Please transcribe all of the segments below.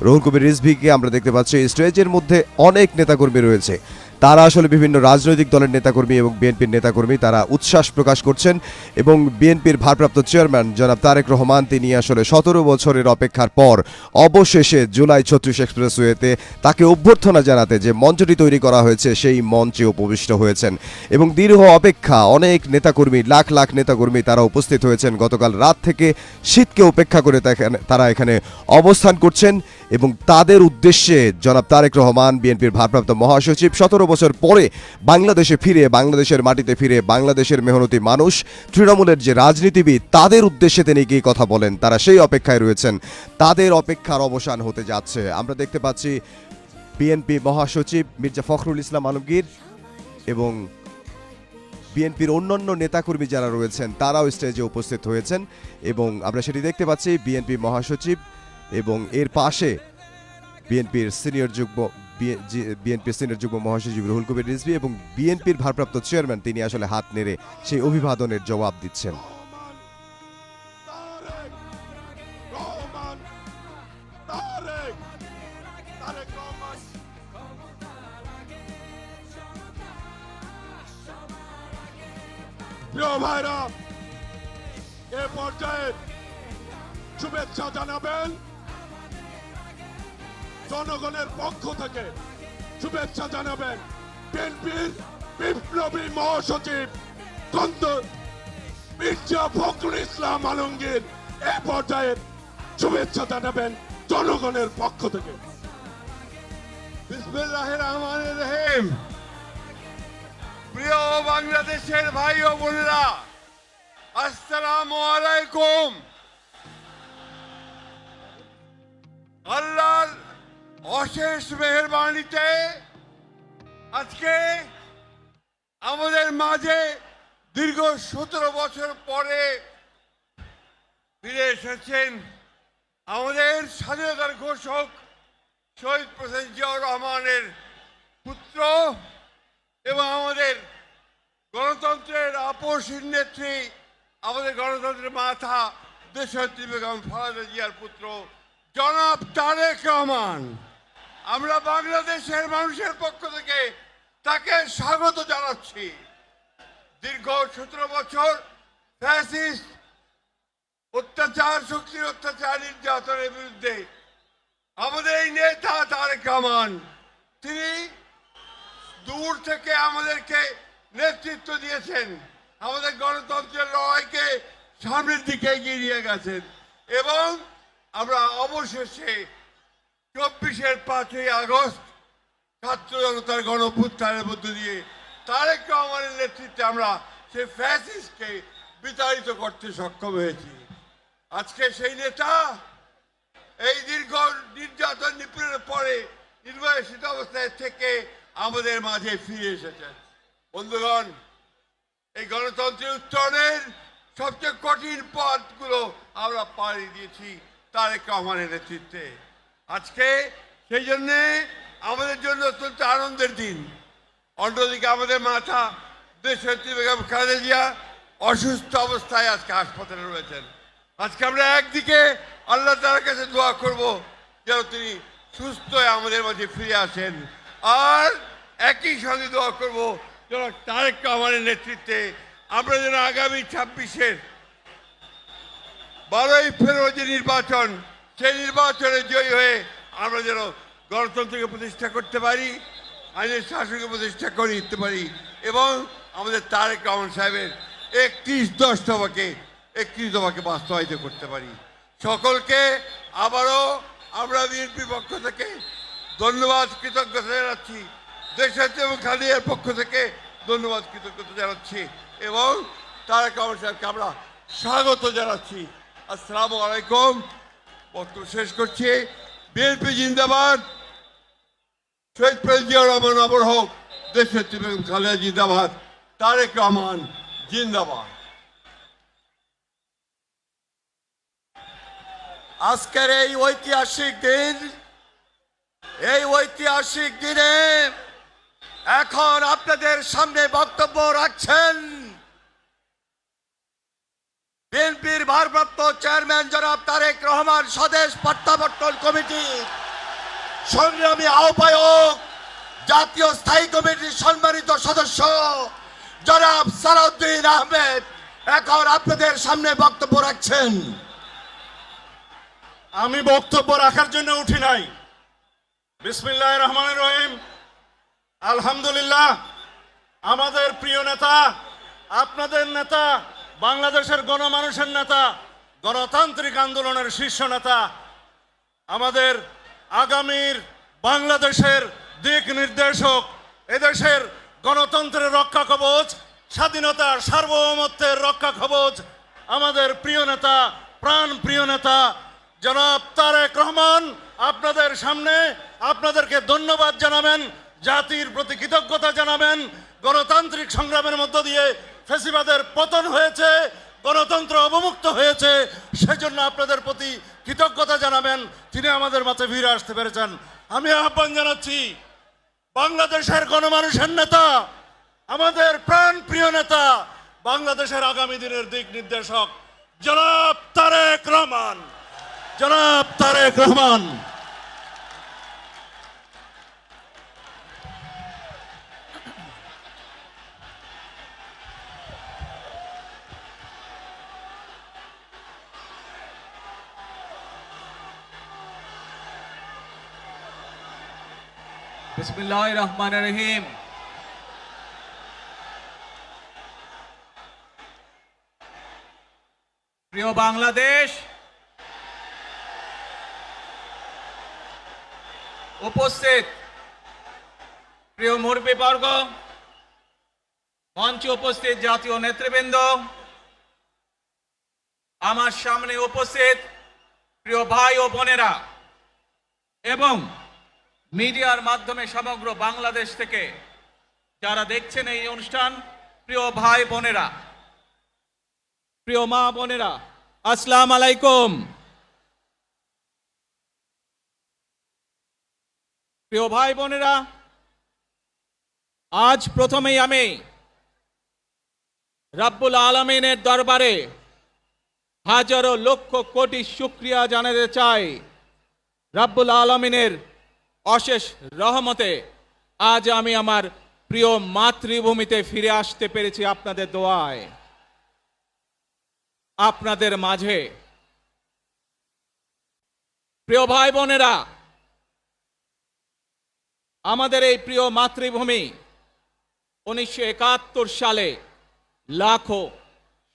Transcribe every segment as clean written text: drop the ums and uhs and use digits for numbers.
রুহুল কবির রিজভীকে আমরা দেখতে পাচ্ছি স্টেজের মধ্যে অনেক নেতাকর্মী রয়েছে। তারা আসলে বিভিন্ন রাজনৈতিক দলের নেতাকর্মী এবং বিএনপির নেতাকর্মী, তারা উচ্ছ্বাস প্রকাশ করছেন এবং বিএনপির ভারপ্রাপ্ত চেয়ারম্যান জনাব তারেক রহমান তিনি আসলে 17 বছরের অপেক্ষার পর অবশেষে জুলাই 36 এক্সপ্রেসওয়েতে তাকে অভ্যর্থনা জানাতে যে মঞ্চটি তৈরি করা হয়েছে সেই মঞ্চে উপবিষ্ট হয়েছেন এবং দীর্ঘ অপেক্ষা অনেক নেতাকর্মী, লাখ লাখ নেতাকর্মী তারা উপস্থিত হয়েছেন। গতকাল রাত থেকে শীতকে উপেক্ষা করে তারা এখানে অবস্থান করছেন এবং তাদের উদ্দেশ্যে জনাব তারেক রহমান বিএনপির ভারপ্রাপ্ত মহাসচিব 17 বছর পরে বাংলাদেশে ফিরে, বাংলাদেশের মাটিতে ফিরে, বাংলাদেশের মেহনতি মানুষ, তৃণমূলের যে রাজনীতিবিদ তাদের উদ্দেশ্যে তিনি কি কথা বলেন, তারা সেই অপেক্ষায় রয়েছেন। তাদের অপেক্ষার অবসান হতে যাচ্ছে। আমরা দেখতে পাচ্ছি বিএনপি মহাসচিব মির্জা ফখরুল ইসলাম আলমগীর এবং বিএনপির অন্যান্য নেতাকর্মী যারা রয়েছেন তারাও স্টেজে উপস্থিত হয়েছেন এবং আমরা সেটি দেখতে পাচ্ছি বিএনপি মহাসচিব এবং এর পাশে বিএনপির সিনিয়র যুগ্ম মহাসচিব রুহুল কবির রিজভী এবং বিএনপির ভারপ্রাপ্ত চেয়ারম্যান তিনি আসলে হাত নেড়ে সেই অভিবাদনের জবাব দিচ্ছেন। প্রিয় ভাইরা, এ পর্যায়ে শুভেচ্ছা জানাবেন জনগণের পক্ষ থেকে, শুভেচ্ছা জানাবেন বিএনপির বিপ্লবী মহাসচিব মির্জা ফখরুল ইসলাম আলমগীর। এ পর্যায়ে শুভেচ্ছা জানাবেন জনগণের পক্ষ থেকে। বিসমিল্লাহির রহমানির রহিম। প্রিয় বাংলাদেশের ভাই ও বোনেরা, আসসালামু আলাইকুম। আল্লাহর অশেষ মেহেরবানিতে আজকে আমাদের মাঝে দীর্ঘ 17 বছর পরে ফিরে এসেছেন আমাদের স্বাধীনতার ঘোষক শহীদ প্রেসিডেন্ট জিয়াউর রহমানের পুত্র এবং আমাদের গণতন্ত্রের আপসহীন নেত্রী, আমাদের গণতন্ত্রের মাথা দেশনেত্রী বেগম খালেদা জিয়ার পুত্র জনাব তারেক রহমান। আমরা বাংলাদেশের মানুষের পক্ষ থেকে তাকে স্বাগত জানাচ্ছি। দীর্ঘ 17 বছর ফ্যাসিস্ট অত্যাচার, শক্তির অত্যাচার, নির্যাতনের বিরুদ্ধে আমাদের এই নেতা তারেক রহমান তিনি দূর থেকে আমাদেরকে নেতৃত্ব দিয়েছেন, আমাদের গণতন্ত্রের লড়াইকে সামনের দিকে এগিয়ে নিয়ে গেছেন এবং আমরা অবশেষে 24-এর 5ই আগস্ট ছাত্র জনতার গণঅভ্যুত্থানের মধ্য দিয়ে তারেক রহমানের নেতৃত্বে আমরা সেই ফ্যাসিস্টকে বিতাড়িত করতে সক্ষম হয়েছি। আজকে সেই নেতা এই দীর্ঘ নির্যাতন নিপীড়নের পরে নির্বাসিত অবস্থায় থেকে আমাদের মাঝে ফিরে এসেছেন। বন্ধুগণ, এই গণতন্ত্রের উত্তরণের সবচেয়ে কঠিন পথগুলো আমরা পাড়ি দিয়েছি তারেক রহমানের নেতৃত্বে। আজকে সেই জন্যে আমাদের জন্য অত্যন্ত আনন্দের দিন। অন্যদিকে আমাদের মাথা দেশনেত্রী বেগম খালেদা জিয়া অসুস্থ অবস্থায় আজকে হাসপাতালে রয়েছেন। আজকে আমরা একদিকে আল্লাহ তাআলার কাছে দোয়া করব যেন তিনি সুস্থ হয়ে আমাদের মাঝে ফিরে আসেন, আর একই সঙ্গে দোয়া করব যেন তারেক রহমানের নেতৃত্বে আমরা যেন আগামী 26-এর 12ই ফেব্রুয়ারি যে নির্বাচন, সেই নির্বাচনে জয়ী হয়ে আমরা যেন গণতন্ত্রকে প্রতিষ্ঠা করতে পারি, আইনের শাসনকে প্রতিষ্ঠা করে দিতে পারি এবং আমাদের তারেক রহমান সাহেবের 31 দফাকে বাস্তবায়িত করতে পারি। সকলকে আবারও আমরা বিএনপির পক্ষ থেকে ধন্যবাদ, কৃতজ্ঞতা জানাচ্ছি। দেশনেত্রী এবং খালেদার পক্ষ থেকে ধন্যবাদ, কৃতজ্ঞতা জানাচ্ছি এবং তারেক রহমান সাহেবকে আমরা স্বাগত জানাচ্ছি। আসসালামু আলাইকুম। বক্তব্য শেষ করছি। বিএনপি জিন্দাবাদ, শহীদ প্রেসিডেন্ট জিয়াউর রহমান অমর হোক, দেশনেত্রী বেগম খালেদা জিন্দাবাদ, তারেক রহমান জিন্দাবাদ। আজকের এই ঐতিহাসিক দিনে এখন আপনাদের সামনে বক্তব্য রাখছেন বিএনপির ভারপ্রাপ্ত চেয়ারম্যান জনাব তারেক রহমান, স্বদেশ প্রত্যাবর্তন কমিটি সংগ্রামী আহ্বায়ক, জাতীয় স্থায়ী কমিটির সম্মানিত সদস্য জনাব সালাউদ্দিন আহমেদ এখন আপনাদের সামনে বক্তব্য রাখছেন। আমি বক্তব্য রাখার জন্য উঠি নাই। বিসমিল্লাহির রহমানির রহিম। আলহামদুলিল্লাহ, আমাদের প্রিয় নেতা, আপনাদের নেতা, বাংলাদেশের গণমানুষের নেতা, গণতান্ত্রিক আন্দোলনের শীর্ষ নেতা, আমাদের আগামীর বাংলাদেশের দিক নির্দেশক, এদেশের গণতন্ত্রের রক্ষা কবচ, স্বাধীনতার সার্বভৌমত্বের রক্ষা কবচ, আমাদের প্রিয় নেতা, প্রাণ প্রিয় নেতা জনাব তারেক রহমান আপনাদের সামনে আপনাদেরকে ধন্যবাদ জানাবেন, জাতির প্রতি কৃতজ্ঞতা জানাবেন। গণতান্ত্রিক সংগ্রামের মধ্য দিয়ে ফ্যাসিবাদের পতন হয়েছে, গণতন্ত্র অবমুক্ত হয়েছে, সেজন্য আপনাদের প্রতি কৃতজ্ঞতা জানাবেন। তিনি আমাদের মাঝে ফিরে আসতে পেরেছেন। আমি আহ্বান জানাচ্ছি বাংলাদেশের গণমানুষের নেতা, আমাদের প্রাণ প্রিয় নেতা, বাংলাদেশের আগামী দিনের দিক নির্দেশক জনাব তারেক রহমান, জনাব তারেক রহমান। বিসমিল্লাহির রহমানির রহিম। প্রিয় বাংলাদেশ, উপস্থিত প্রিয় মুরব্বীবর্গ, মঞ্চে উপস্থিত জাতীয় নেতৃবৃন্দ, আমার সামনে উপস্থিত প্রিয় ভাই ও বোনেরা এবং মিডিয়ার মাধ্যমে সমগ্র বাংলাদেশ থেকে যারা দেখছেন এই অনুষ্ঠান, প্রিয় ভাই বোনেরা, প্রিয় মা বোনেরা, আসসালামু আলাইকুম। প্রিয় ভাই বোনেরা, আজ প্রথমেই আমি রাব্বুল আলামিনের দরবারে হাজারো লক্ষ কোটি শুকরিয়া জানাতে চাই। রাব্বুল আলামিনের অশেষ রহমতে আজ আমি আমার প্রিয় মাতৃভূমিতে ফিরে আসতে পেরেছি আপনাদের দোয়ায়। আপনাদের মাঝে প্রিয় ভাই বোনেরা, আমাদের এই প্রিয় মাতৃভূমি 1971 সালে লাখো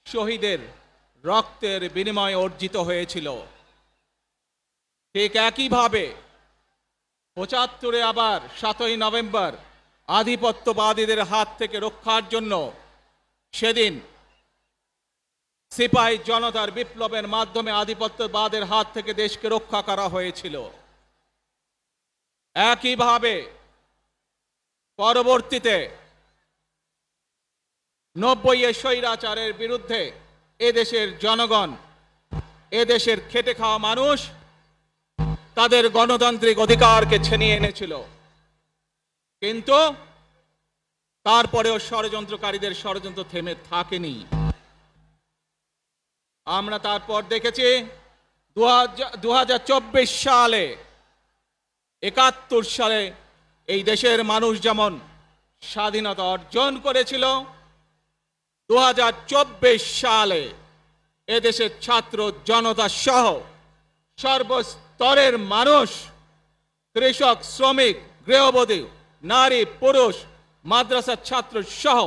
শহীদের রক্তের বিনিময়ে অর্জিত হয়েছিল। ঠিক একইভাবে 75-এ আবার 7ই নভেম্বর আধিপত্যবাদীদের হাত থেকে রক্ষার জন্য সেদিন সিপাহী জনতার বিপ্লবের মাধ্যমে আধিপত্যবাদের হাত থেকে দেশকে রক্ষা করা হয়েছিল। একইভাবে পরবর্তীতে 90-এ স্বৈরাচারের বিরুদ্ধে এদেশের জনগণ, এদেশের খেটে খাওয়া মানুষ তাদের গণতান্ত্রিক অধিকারকে ছিনিয়ে এনেছিল। কিন্তু তারপরেও ষড়যন্ত্রকারীদের ষড়যন্ত্র থেমে থাকেনি। আমরা তারপর দেখেছি 2024 সালে, 71 সালে এই দেশের মানুষ যেমন স্বাধীনতা অর্জন করেছিল, 2024 সালে এদেশের ছাত্র জনতা সহ সর্বস্তরের মানুষ, কৃষক, শ্রমিক, গৃহবধূ, নারী, পুরুষ, মাদ্রাসার ছাত্র সহ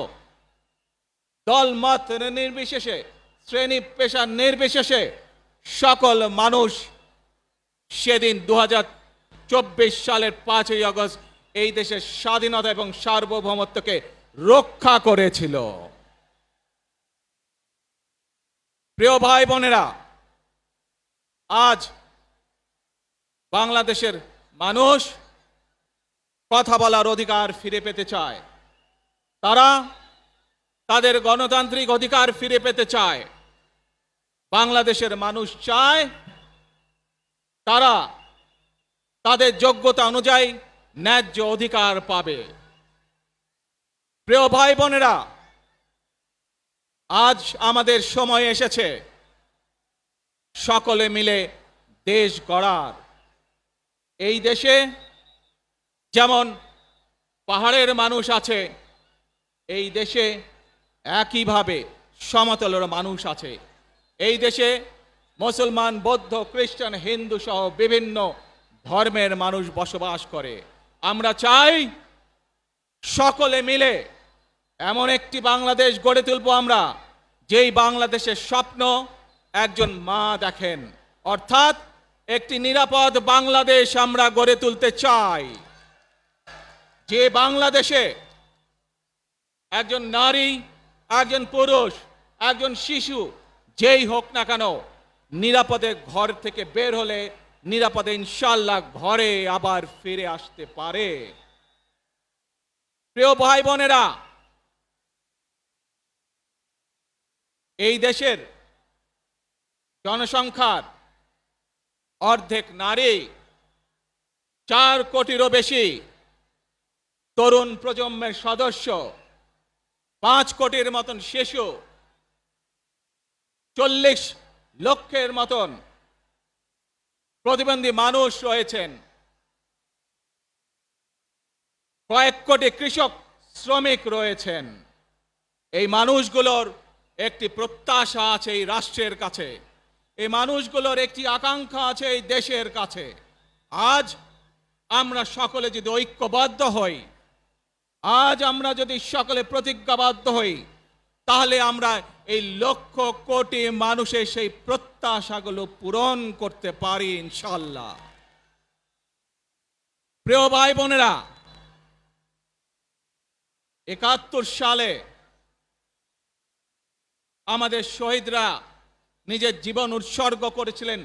দল মত নির্বিশেষে, শ্রেণী পেশা নির্বিশেষে সকল মানুষ সেদিন 2024 সালের 5ই আগস্ট এই দেশের স্বাধীনতা এবং সার্বভৌমত্বকে রক্ষা করেছিল। প্রিয় ভাই বোনেরা, আজ বাংলাদেশের মানুষ কথা বলার অধিকার ফিরে পেতে চায়। তারা তাদের গণতান্ত্রিক অধিকার ফিরে পেতে চায়। বাংলাদেশের মানুষ চায় তারা তাদের যোগ্যতা অনুযায়ী ন্যায্য অধিকার পাবে। প্রিয় ভাই বোনেরা, আজ আমাদের সময় এসেছে সকলে মিলে দেশ গড়ার। এই দেশে যেমন পাহাড়ের মানুষ আছে এই দেশে, একইভাবে সমতলের মানুষ আছে এই দেশে। মুসলমান, বৌদ্ধ, খ্রিস্টান, হিন্দু সহ বিভিন্ন ধর্মের মানুষ বসবাস করে। আমরা চাই সকলে মিলে এমন একটি বাংলাদেশ গড়ে তুলব আমরা, যেই বাংলাদেশের স্বপ্ন একজন মা দেখেন, অর্থাৎ একটি নিরাপদ বাংলাদেশ আমরা গড়ে তুলতে চাই। যে বাংলাদেশে একজন নারী, একজন পুরুষ, একজন শিশু যেই হোক না কেন নিরাপদে ঘর থেকে বের হলে নিরাপদে ইনশাআল্লাহ ঘরে আবার ফিরে আসতে পারে। প্রিয় ভাই বোনেরা, এই দেশের জনসংখ্যার অর্ধেক নারী, 4 কোটিরও বেশি তরুণ প্রজন্মের সদস্য, 5 কোটির মতন শিশু, 40 লক্ষের মতন প্রতিবন্ধী মানুষ রয়েছেন, কয়েক কোটি কৃষক শ্রমিক রয়েছেন। এই মানুষগুলোর একটি প্রত্যাশা আছে এই রাষ্ট্রের কাছে, এই মানুষগুলোর একটি আকাঙ্ক্ষা আছে এই দেশের কাছে। আজ আমরা সকলে যদি ঐক্যবদ্ধ হই, আজ আমরা যদি সকলে প্রতিজ্ঞাবদ্ধ হই, তাহলে আমরা এই লক্ষ কোটি মানুষের সেই প্রত্যাশাগুলো পূরণ করতে পারি ইনশাআল্লাহ। প্রিয় ভাই বোনেরা, 71 সালে আমাদের শহীদরা নিজের জীবন উৎসর্গ করেছিলেন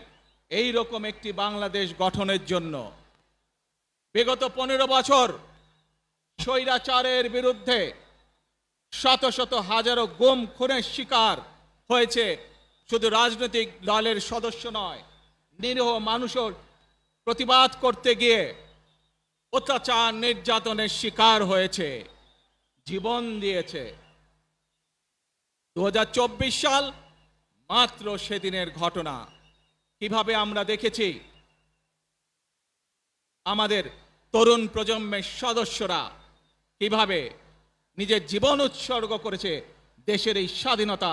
এই রকম একটি বাংলাদেশ গঠনের জন্য। বিগত 15 বছর স্বৈরাচারের বিরুদ্ধে শত শত হাজারো গুম খুনের শিকার হয়েছে শুধু রাজনৈতিক দলের সদস্য নয়, নিরীহ মানুষের প্রতিবাদ করতে গিয়ে অত্যাচার নির্যাতনের শিকার হয়েছে, জীবন দিয়েছে। 2024 সাল মাত্র সেদিনের ঘটনা। কিভাবে আমরা দেখেছি আমাদের তরুণ প্রজন্মের সদস্যরা কিভাবে নিজের জীবন উৎসর্গ করেছে দেশের এই স্বাধীনতা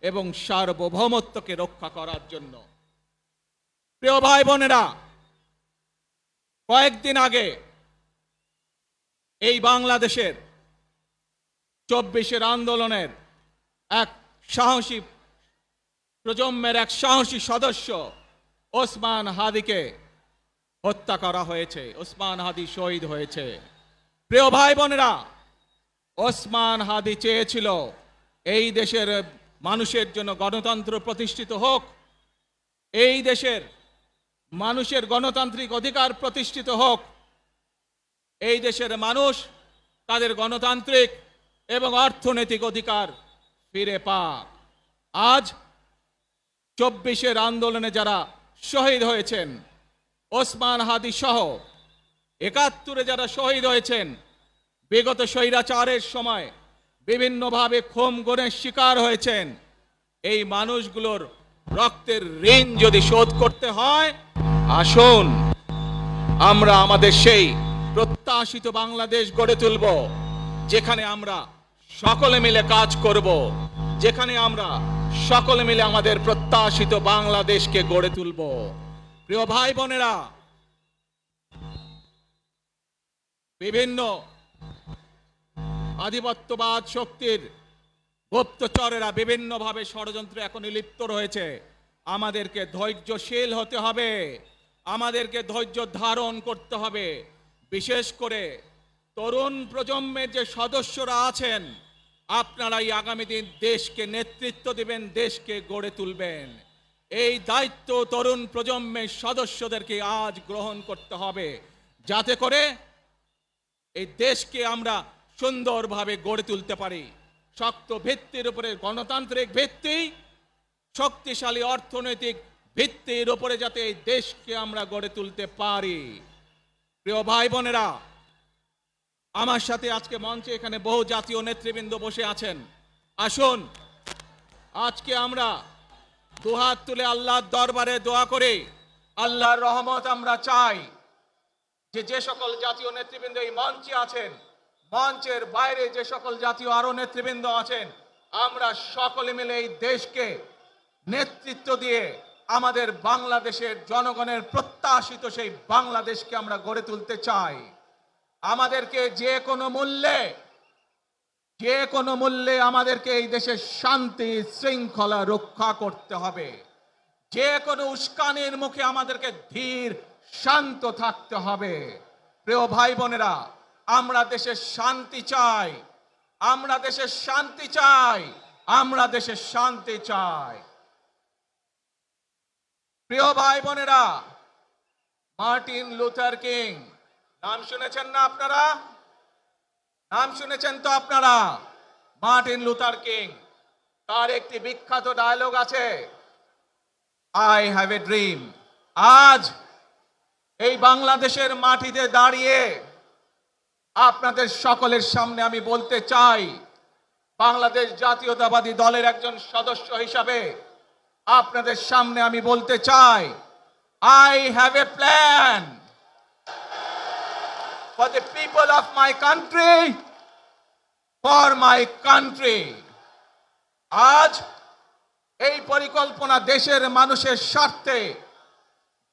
এবং সার্বভৌমত্বকে রক্ষা করার জন্য। প্রিয় ভাই বোনেরা, কয়েকদিন আগে এই বাংলাদেশের 24 আন্দোলনের এক সাহসী প্রজন্মের এক সাহসী সদস্য ওসমান হাদিকে হত্যা করা হয়েছে। ওসমান হাদি শহীদ হয়েছে। প্রিয় ভাই বোনেরা, ওসমান হাদি চেয়েছিল এই দেশের মানুষের জন্য গণতন্ত্র প্রতিষ্ঠিত হোক, এই দেশের মানুষের গণতান্ত্রিক অধিকার প্রতিষ্ঠিত হোক, এই দেশের মানুষ তাদের গণতান্ত্রিক এবং অর্থনৈতিক অধিকার ফিরে পাক। আজ 24 আন্দোলনে যারা শহীদ হয়েছেন, ওসমান হাদি সহ 71 যারা শহীদ হয়েছেন, বিগত স্বৈরাচারের সময় বিভিন্নভাবে খুন গুমের শিকার হয়েছেন, এই মানুষগুলোর রক্তের ঋণ যদি শোধ করতে হয়, আসুন আমরা আমাদের সেই প্রত্যাশিত বাংলাদেশ গড়ে তুলব, যেখানে আমরা সকলে মিলে কাজ করব, যেখানে আমরা সকলে মিলে আমাদের প্রত্যাশিত বাংলাদেশকে গড়ে তুলব। প্রিয় ভাই বোনেরা, বিভিন্ন আধিপত্যবাদ শক্তির গুপ্তচরেরা বিভিন্নভাবে ষড়যন্ত্রে এখন লিপ্ত রয়েছে। আমাদেরকে ধৈর্যশীল হতে হবে, আমাদেরকে ধৈর্য ধারণ করতে হবে। বিশেষ করে তরুণ প্রজন্মের যে সদস্যরা আছেন, আপনারাই আগামী দিন দেশকে নেতৃত্ব দিবেন, দেশকে গড়ে তুলবেন। এই দায়িত্ব তরুণ প্রজন্মের সদস্যদেরকে আজ গ্রহণ করতে হবে, যাতে করে এই দেশকে আমরা সুন্দরভাবে গড়ে তুলতে পারি। শক্ত ভিত্তির উপরে গণতান্ত্রিক ভিত্তি, শক্তিশালী অর্থনৈতিক ভিত্তির উপরে যাতে এই দেশকে আমরা গড়ে তুলতে পারি। প্রিয় ভাই বোনেরা, আমার সাথে আজকে মঞ্চে এখানে বহু জাতীয় নেতৃবৃন্দ বসে আছেন। আসুন আজকে আমরা দুহাত তুলে আল্লাহর দরবারে দোয়া করে আল্লাহর রহমত আমরা চাই। যে সকল জাতীয় নেতৃবৃন্দ এই মঞ্চে আছেন, মঞ্চের বাইরে যে সকল জাতীয় আরো নেতৃবৃন্দ আছেন, আমরা সকলে মিলে এই দেশকে নেতৃত্ব দিয়ে আমাদের বাংলাদেশের জনগণের প্রত্যাশিত সেই বাংলাদেশকে আমরা গড়ে তুলতে চাই। আমাদেরকে যে কোনো মূল্যে আমাদেরকে এই দেশের শান্তি শৃঙ্খলা রক্ষা করতে হবে। যে কোনো উস্কানির মুখে আমাদেরকে ধীর শান্ত থাকতে হবে। প্রিয় ভাই বোনেরা, আমরা দেশের শান্তি চাই, আমরা দেশের শান্তি চাই, আমরা দেশের শান্তি চাই। প্রিয় ভাই বোনেরা, মার্টিন লুথার কিং নাম শুনেছেন না আপনারা? নাম শুনেছেন তো আপনারা? মার্টিন লুথার কিং, তার একটি বিখ্যাত ডায়লগ আছে, আই হ্যাভ এ ড্রিম। আজ এই বাংলাদেশের মাটিতে দাঁড়িয়ে আপনাদের সকলের সামনে আমি বলতে চাই, বাংলাদেশ জাতীয়তাবাদী দলের একজন সদস্য হিসাবে আপনাদের সামনে আমি বলতে চাই, I have a plan for the people of my country, for my country. আজ এই পরিকল্পনা দেশের মানুষের স্বার্থে,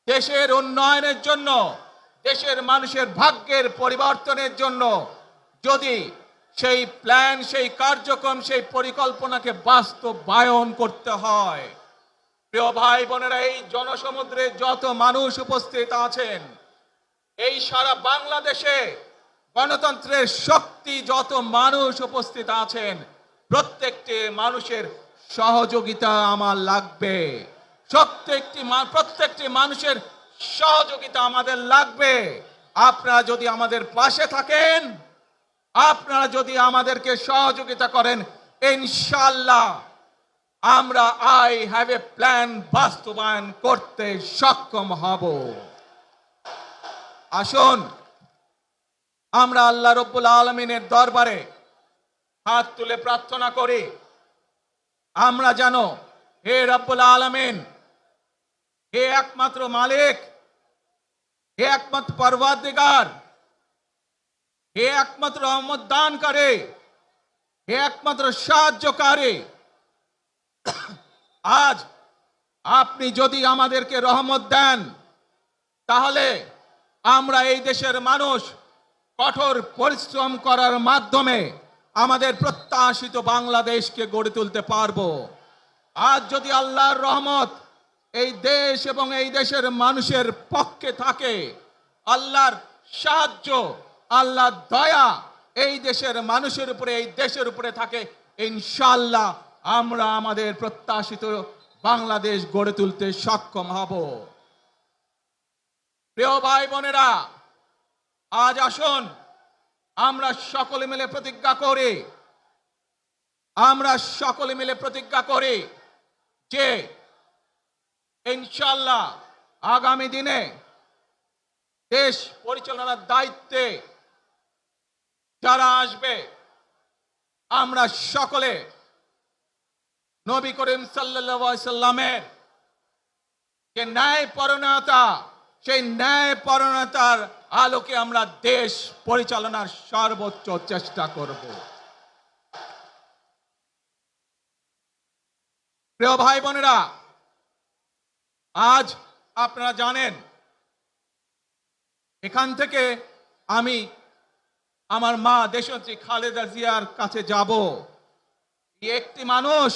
দেশের উন্নয়নের জন্য, দেশের মানুষের ভাগ্যের পরিবর্তনের জন্য যদি সেই প্ল্যান, সেই কার্যক্রম, সেই পরিকল্পনাকে বাস্তবায়ন করতে হয়, প্রিয় ভাই বোনেরা, এই জনসমুদ্রে যত মানুষ উপস্থিত আছেন, এই সারা বাংলাদেশে গণতন্ত্রের শক্তি যত মানুষ উপস্থিত আছেন, প্রত্যেকটি মানুষের সহযোগিতা আমার লাগবে। প্রত্যেকটি মানুষের সহযোগিতা আমাদের লাগবে। আপনারা যদি আমাদের পাশে থাকেন, আপনারা যদি আমাদেরকে সহযোগিতা করেন, ইনশাআল্লাহ আমরা আই হ্যাভ এ প্ল্যান বাস্তবায়ন করতে সক্ষম হব। আসুন আমরা আল্লাহ রব্বুল আলামিনের দরবারে হাত তুলে প্রার্থনা করি, আমরা যেন, হে রব্বুল আলামিন, হে একমাত্র মালিক, হে একমাত্র পরওয়ারদিগার, হে একমাত্র রহমত দানকারী, হে একমাত্র সাহায্যকারী, আজ আপনি যদি আমাদেরকে রহমত দেন, তাহলে আমরা এই দেশের মানুষ কঠোর পরিশ্রম করার মাধ্যমে আমাদের প্রত্যাশিত বাংলাদেশকে গড়ে তুলতে পারবো। আজ যদি আল্লাহর রহমত এই দেশ এবং এই দেশের মানুষের পক্ষে থাকে, আল্লাহর সাহায্য, আল্লাহর দয়া এই দেশের মানুষের উপরে, এই দেশের উপরে থাকে, ইনশাআল্লাহ আমরা আমাদের প্রত্যাশিত বাংলাদেশ গড়ে তুলতে সক্ষম হব। প্রিয় ভাই বোনেরা, আজ আসুন আমরা সকলে মিলে প্রতিজ্ঞা করি, আমরা সকলে মিলে প্রতিজ্ঞা করি যে ইনশাআল্লাহ আগামী দিনে দেশ পরিচালনার দায়িত্বে যারা আসবে, আমরা সকলে নবী করিম সাল্লাল্লাহু আলাইহি সাল্লামের যে ন্যায়পরায়ণতা, সেই ন্যায়পরায়ণতার আলোকে আমরা দেশ পরিচালনার সর্বোচ্চ চেষ্টা করব। প্রিয় ভাই বোনেরা, আজ আপনারা জানেন এখান থেকে আমি আমার মা দেশনেত্রী খালেদা জিয়ার কাছে যাব। একটি মানুষ,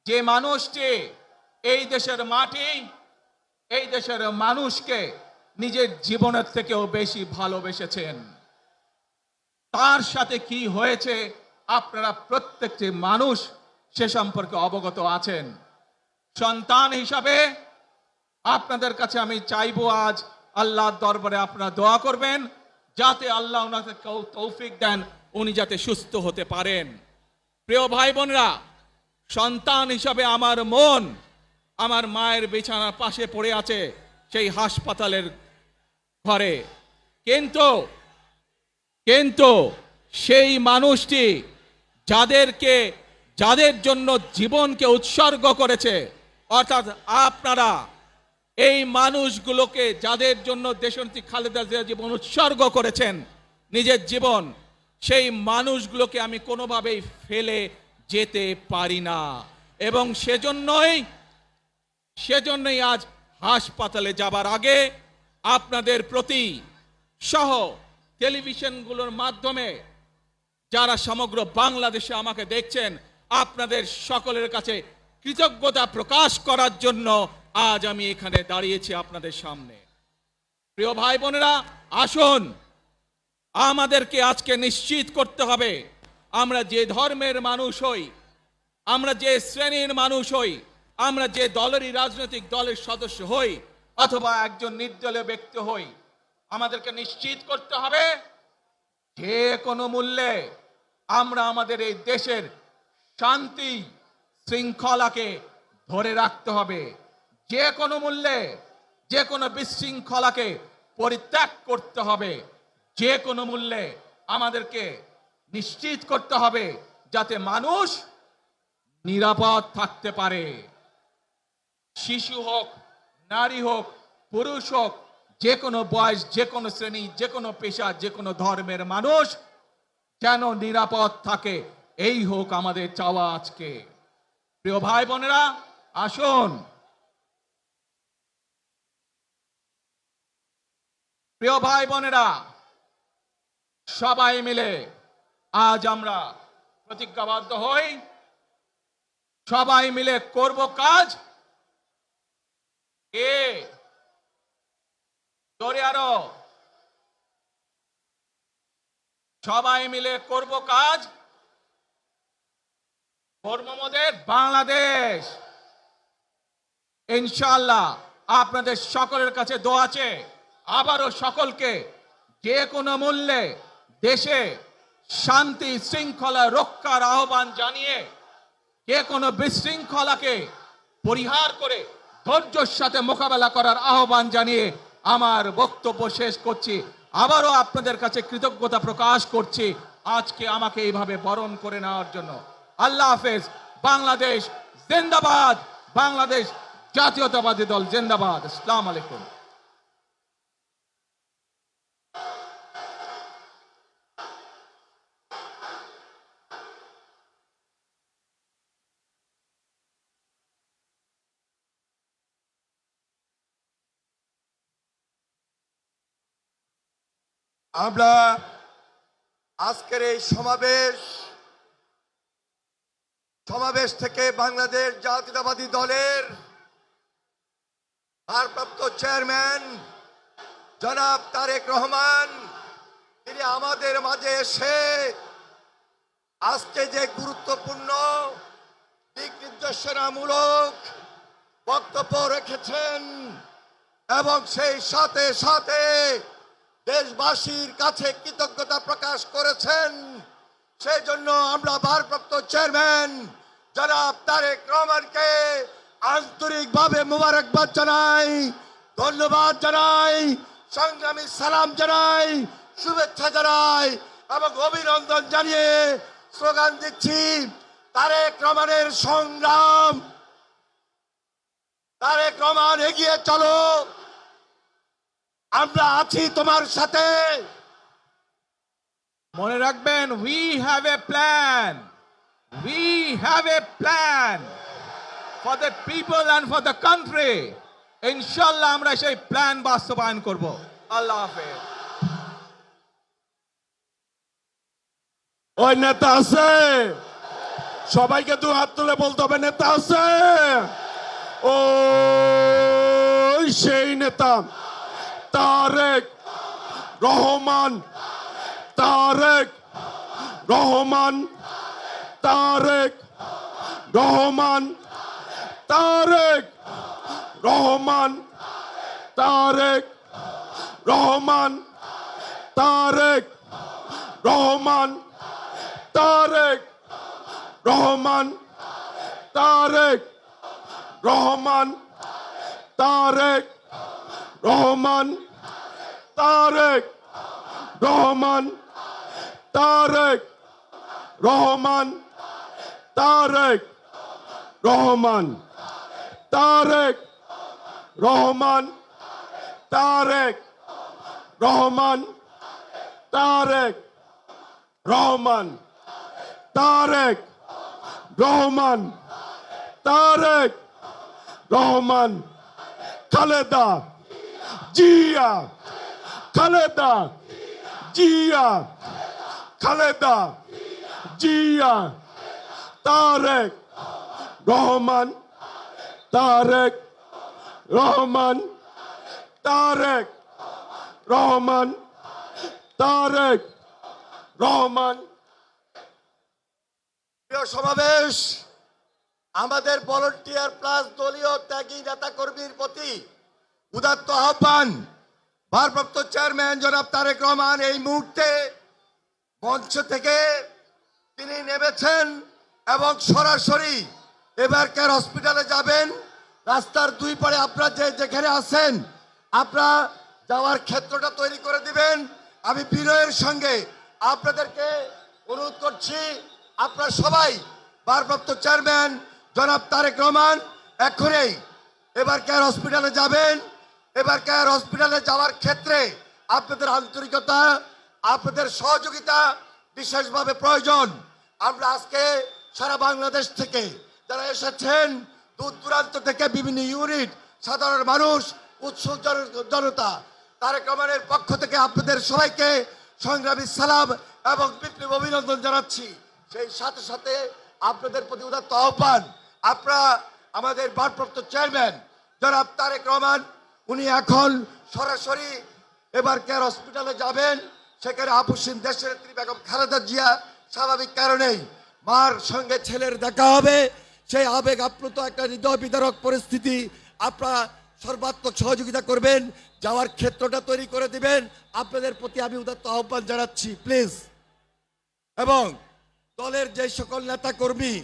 যে মানুষটি এই দেশের মাটি, এই দেশের মানুষকে নিজের জীবনের থেকেও বেশি ভালোবেসেছেন, তার সাথে কি হয়েছে আপনারা প্রত্যেকটি মানুষ সে সম্পর্কে অবগত আছেন। সন্তান হিসাবে আপনাদের কাছে আমি চাইবো, আজ আল্লাহর দরবারে আপনারা দোয়া করবেন যাতে আল্লাহ ওনাকে তৌফিক দেন, উনি যাতে সুস্থ হতে পারেন। প্রিয় ভাই বোনেরা, সন্তান হিসাবে আমার মন আমার মায়ের বিছানার পাশে পড়ে আছে সেই হাসপাতালের ঘরে, কিন্তু সেই মানুষটি যাদের জন্য জীবনকে উৎসর্গ করেছে, অর্থাৎ আপনারা, এই মানুষগুলোকে যাদের জন্য দেশনেত্রী খালেদা জিয়া জীবন উৎসর্গ করেছেন নিজের জীবন, সেই মানুষগুলোকে আমি কোনোভাবেই ফেলে যেতে পারি না। এবং সেজন্যই আজ হাসপাতালে যাবার আগে আপনাদের প্রতি সহ টেলিভিশনগুলোর মাধ্যমে যারা সমগ্র বাংলাদেশে আমাকে দেখছেন, আপনাদের সকলের কাছে কৃতজ্ঞতা প্রকাশ করার জন্য আজ আমি এখানে দাঁড়িয়েছি আপনাদের সামনে। প্রিয় ভাই বোনেরা, আসুন আমাদেরকে আজকে নিশ্চিত করতে হবে, আমরা যে ধর্মের মানুষ হই, আমরা যে শ্রেণীর মানুষ হই, আমরা যে দলেরই রাজনৈতিক দলের সদস্য হই অথবা একজন নির্দলীয় ব্যক্তি হই, আমাদেরকে নিশ্চিত করতে হবে যে কোনো মূল্যে আমরা আমাদের এই দেশের শান্তি শৃঙ্খলাকে ধরে রাখতে হবে। যে কোনো মূল্যে যে কোনো বিশৃঙ্খলাকে পরিত্যাগ করতে হবে। যে কোনো মূল্যে আমাদেরকে নিশ্চিত করতে হবে যাতে মানুষ নিরাপদ থাকতে পারে। শিশু হোক, নারী হোক, পুরুষ হোক, যে কোনো বয়স, যে কোনো শ্রেণী, যে কোনো পেশা, যে কোনো ধর্মের মানুষ যেন নিরাপদ থাকে, এই হোক আমাদের চাওয়া আজকে। প্রিয় ভাই বোনেরা, আসুন প্রিয় ভাই বোনেরা, সবাই মিলে আজ আমরা প্রতিজ্ঞাবদ্ধ হই, সবাই মিলে করব কাজ। জোরে আরো, সবাই মিলে করব কাজ, কর্মমোদের বাংলাদেশ। ইনশাআল্লাহ আপনাদের সকলের কাছে দোয়া আছে, আবারও সকলকে যে কোনো মূল্যে দেশে শান্তি শৃঙ্খলা রক্ষার আহ্বান জানিয়ে যে কোনো বিশৃঙ্খলাকে পরিহার করে ধৈর্যের সাথে মোকাবেলা করার আহ্বান জানিয়ে আমার বক্তব্য শেষ করছি। আবারও আপনাদের কাছে কৃতজ্ঞতা প্রকাশ করছি আজকে আমাকে এইভাবে বরণ করে নেওয়ার জন্য। আল্লাহ হাফেজ। বাংলাদেশ জিন্দাবাদ, বাংলাদেশ জাতীয়তাবাদী দল জিন্দাবাদ। আসসালামু আলাইকুম। আমরা আজকের এই সমাবেশ থেকে বাংলাদেশ জাতীয়তাবাদী দলের ভারপ্রাপ্ত চেয়ারম্যান জনাব তারেক রহমান, তিনি আমাদের মাঝে এসে আজকে যে গুরুত্বপূর্ণ দিক নির্দেশনামূলক বক্তব্য রেখেছেন এবং সেই সাথে সাথে দেশবাসীর কাছে কৃতজ্ঞতা প্রকাশ করেছেন, সেই জন্য আমরা ভারপ্রাপ্ত চেয়ারম্যান জনাব তারেক রহমানকে আন্তরিকভাবে মোবারকবাদ জানাই, ধন্যবাদ জানাই, সংগ্রামী সালাম জানাই, শুভেচ্ছা জানাই এবং অভিনন্দন জানিয়ে স্লোগান দিচ্ছি, তারেক রহমানের সংগ্রাম, তারেক রহমান এগিয়ে চলো, আমরা আছি তোমার সাথে। মনে রাখবেন, we have a plan, we have a plan for the people and for the country. ইনশাআল্লাহ আমরা সেই প্ল্যান বাস্তবায়ন করব। আল্লাহ হাফেজ। ওই নেতা আছে, সবাইকে দু হাত তুলে বলতে হবে নেতা আছে। ও সেই নেতা তারেক রহমান, তারেক রহমান, তারেক রহমান, তারেক রহমান, তারেক রহমান, তারেক রহমান, তারেক রহমান, তারেক রহমান, তারেক রহমান, তারেক রহমান, তারেক রহমান, তারেক রহমান, তারেক রহমান তারেক রহমান তারেক রহমান তারেক রহমান তারেক রহমান খালেদা জিয়া খালেদা জিয়া খালেদা জিয়া তারেক রহমান তারেক রহমান তারেক রহমান তারেক রহমান। প্রিয় সমাবেশ, আমাদের ভলান্টিয়ার প্লাস দলীয় ত্যাগী নেতা কর্মীর প্রতি উদাত্ত আহ্বান। ভারপ্রাপ্ত চেয়ারম্যান জনাব তারেক রহমান এই মুহূর্তে মঞ্চ থেকে তিনি নেমেছেন এবং সরাসরি এবার কেয়ার হসপিটালে যাবেন। রাস্তার দুই পারে আপনারা যেখানে আছেন আপনারা যাওয়ার ক্ষেত্রটা তৈরি করে দিবেন। আমি বিনয়ের সঙ্গে আপনাদেরকে অনুরোধ করছি, আপনারা সবাই ভারপ্রাপ্ত চেয়ারম্যান জনাব তারেক রহমান এখনই এবার কেয়ার হসপিটালে যাবেন। এবার কেয়ার হসপিটালে যাওয়ার ক্ষেত্রে আপনাদের আন্তরিকতা, আপনাদের সহযোগিতা বিশেষভাবে প্রয়োজন। আমরা আজকে সারা বাংলাদেশ থেকে যারা এসেছেন, দূর দূরান্ত থেকে বিভিন্ন ইউনিট, সাধারণ মানুষ, উৎসুক জনতা, তারেক রহমানের পক্ষ থেকে আপনাদের সবাইকে সংগ্রামী সালাম এবং বিপ্লবী অভিনন্দন জানাচ্ছি। সেই সাথে সাথে আপনাদের প্রতি উদাত্ত আহ্বান, আপনারা আমাদের ভারপ্রাপ্ত চেয়ারম্যান জনাব তারেক রহমান উনি এখন সরাসরি এবার কেয়ার হসপিটালে যাবেন। সেখানে আপসীন দেশের নেত্রী বেগম খালেদা জিয়া স্বাভাবিক কারণেই মার সঙ্গে ছেলের দেখা হবে। সেই আবেগ আপ্লুত একটা হৃদয় বিদারক পরিস্থিতি, আপনারা সর্বাত্মক সহযোগিতা করবেন, যাওয়ার ক্ষেত্রটা তৈরি করে দিবেন। আপনাদের প্রতি আমি উদাত্ত আহ্বান জানাচ্ছি প্লিজ। এবং দলের যে সকল নেতা কর্মী